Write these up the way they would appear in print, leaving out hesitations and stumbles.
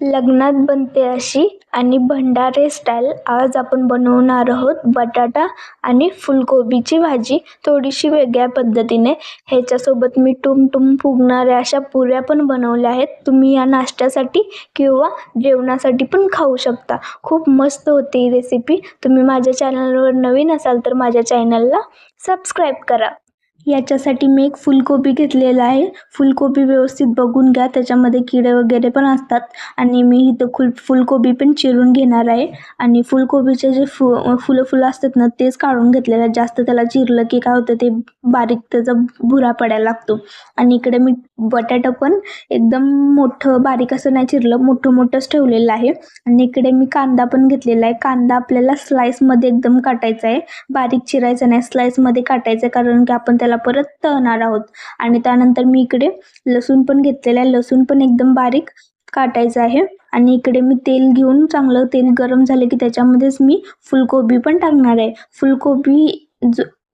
लग्नात बनते अशी आणि भंडारे स्टाईल आज आपण बनवणार आहोत बटाटा आणि फुलकोबीची भाजी थोडीशी वेगळ्या पद्धतीने। ह्याच्यासोबत मी टुमटुम फुगणाऱ्या अशा पुऱ्या पण बनवल्या आहेत। तुम्ही या नाश्त्यासाठी किंवा जेवणासाठी पण खाऊ शकता। खूप मस्त होती ही रेसिपी। तुम्ही माझ्या चॅनलवर नवीन असाल तर माझ्या चॅनलला सबस्क्राईब करा। याच्यासाठी मी एक फुलकोबी घेतलेला आहे। फुलकोबी व्यवस्थित बघून घ्या, त्याच्यामध्ये किडे वगैरे पण असतात। आणि मी इथं फुलकोबी पण चिरून घेणार आहे आणि फुलकोबीचे जे फुलं असतात ना तेच काढून घेतलेलं आहे। जास्त त्याला चिरलं की काय होतं ते बारीक त्याचा भुरा पडायला लागतो। आणि इकडे मी बटाटा पण एकदम मोठं बारीक असं नाही चिरलं, मोठंच ठेवलेलं आहे। आणि इकडे मी कांदा पण घेतलेला आहे। कांदा आपल्याला स्लाइसमध्ये एकदम काटायचा आहे, बारीक चिरायचा नाही, स्लाइसमध्ये काटायचं आहे, कारण की आपण त्याला परत तळणार आहोत। आणि त्यानंतर मी इकडे लसूण पण घेतलेला आहे, लसूण पण एकदम बारीक काटायचं आहे। आणि इकडे मी तेल घेऊन चांगलं तेल गरम झाले की त्याच्यामध्येच मी फुलकोबी पण टाकणार आहे। फुलकोबी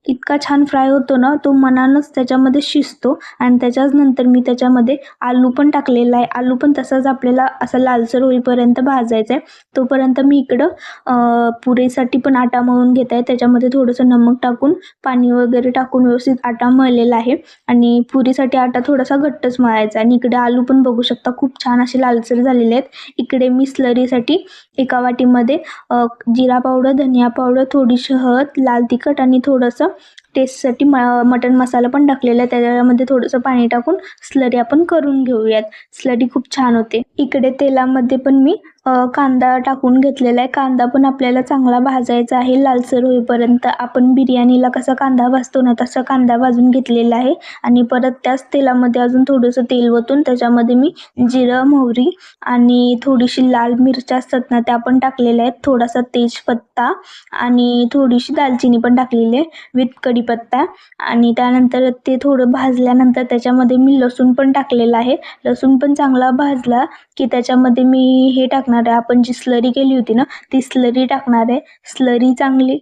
इतका छान फ्राय होतो ना, तो मनानच त्याच्यामध्ये शिजतो। आणि त्याच्याच नंतर मी त्याच्यामध्ये आलू पण टाकलेला आहे। आलू पण तसाच आपल्याला असा लालसर होईपर्यंत भाजायचा आहे। तोपर्यंत मी इकडं पुरीसाठी पण आटा मळून घेत आहे। त्याच्यामध्ये थोडंसं नमक टाकून पाणी वगैरे टाकून व्यवस्थित आटा मळलेला आहे। आणि पुरीसाठी आटा थोडासा घट्टच मळायचा। आणि इकडे आलू पण बघू शकता खूप छान असे लालसर झालेले आहेत। इकडे मी स्लरीसाठी एका वाटीमध्ये जिरा पावडर, धनिया पावडर, थोडीशी हळद, लाल तिखट आणि थोडंसं टेस्टसाठी मटन मसाला पण टाकलेला आहे। त्याच्यामध्ये थोडंसं पाणी टाकून स्लरी आपण करून घेऊयात। स्लरी खूप छान होते। इकडे तेलामध्ये पण मी कांदा टाकून घेतलेला आहे। कांदा पण आपल्याला चांगला भाजायचा आहे लालसर होईपर्यंत। आपण बिर्याणीला कसा कांदा भाजतो ना तसा कांदा भाजून घेतलेला आहे। आणि परत त्याच तेलामध्ये अजून थोडंसं तेल ओतून त्याच्यामध्ये मी जिरं, मोहरी आणि थोडीशी लाल मिरच्या असतात ना त्या पण टाकलेल्या आहेत, थोडासा तेजपत्ता आणि थोडीशी दालचिनी पण टाकलेली आहे विथ कढीपत्ता। आणि त्यानंतर ते थोडं भाजल्यानंतर त्याच्यामध्ये मी लसूण पण टाकलेला आहे। लसूण पण चांगला भाजला की त्याच्यामध्ये मी हे टाकणार आहे, आपण जी स्लरी केली होती ना ती स्लरी टाकणार आहे।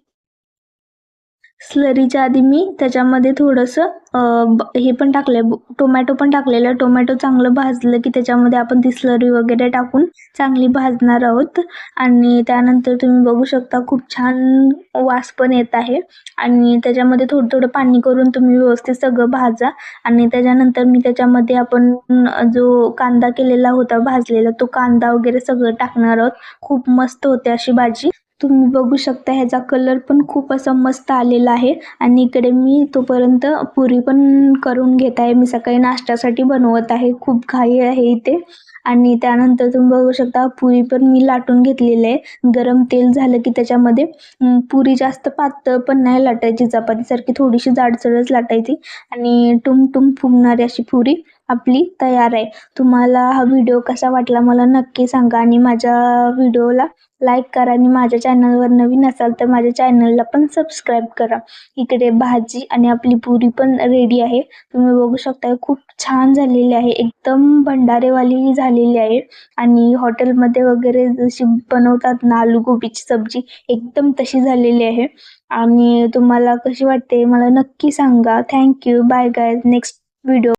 स्लरीच्या आधी मी त्याच्यामध्ये थोडंसं हे पण टाकलं, टोमॅटो पण टाकलेलं। टोमॅटो चांगलं भाजलं की त्याच्यामध्ये आपण ती स्लरी वगैरे टाकून चांगली भाजणार आहोत। आणि त्यानंतर तुम्ही बघू शकता खूप छान वास पण येत आहे। आणि त्याच्यामध्ये थोडं पाणी करून तुम्ही व्यवस्थित सगळं भाजा। आणि त्याच्यानंतर मी त्याच्यामध्ये आपण जो कांदा केलेला होता भाजलेला तो कांदा वगैरे सगळं टाकणार आहोत। खूप मस्त होते अशी भाजी। तुम्ही बघू शकता ह्याचा कलर पण खूप असा मस्त आलेला आहे। आणि इकडे मी तोपर्यंत पुरी पण करून घेत आहे। मी सकाळी नाश्त्यासाठी बनवत आहे, खूप घाई आहे इथे। आणि त्यानंतर तुम्ही बघू शकता पुरी पण मी लाटून घेतलेली आहे। गरम तेल झालं की त्याच्यामध्ये पुरी जास्त पातळ पण नाही लाटायची, चपातीसारखी थोडीशी जाडसरच लाटायची। आणि टुमटुम फुगणारी अशी पुरी आपली तयार आहे। तुम्हाला हा व्हिडिओ कसा वाटला मला नक्की सांगा। आणि माझ्या व्हिडिओला लाईक करा आणि माझ्या चॅनलवर नवीन असाल तर माझ्या चॅनलला पण सबस्क्राईब करा। इकडे भाजी आणि आपली पुरी पण रेडी आहे। तुम्ही बघू शकता खूप छान झालेली आहे, एकदम भंडारेवाली झालेली आहे। आणि हॉटेलमध्ये वगैरे जशी बनवतात ना आलू गोबीची सब्जी एकदम तशी झालेली आहे। आणि तुम्हाला कशी वाटते मला नक्की सांगा। Thank you, bye guys, next video.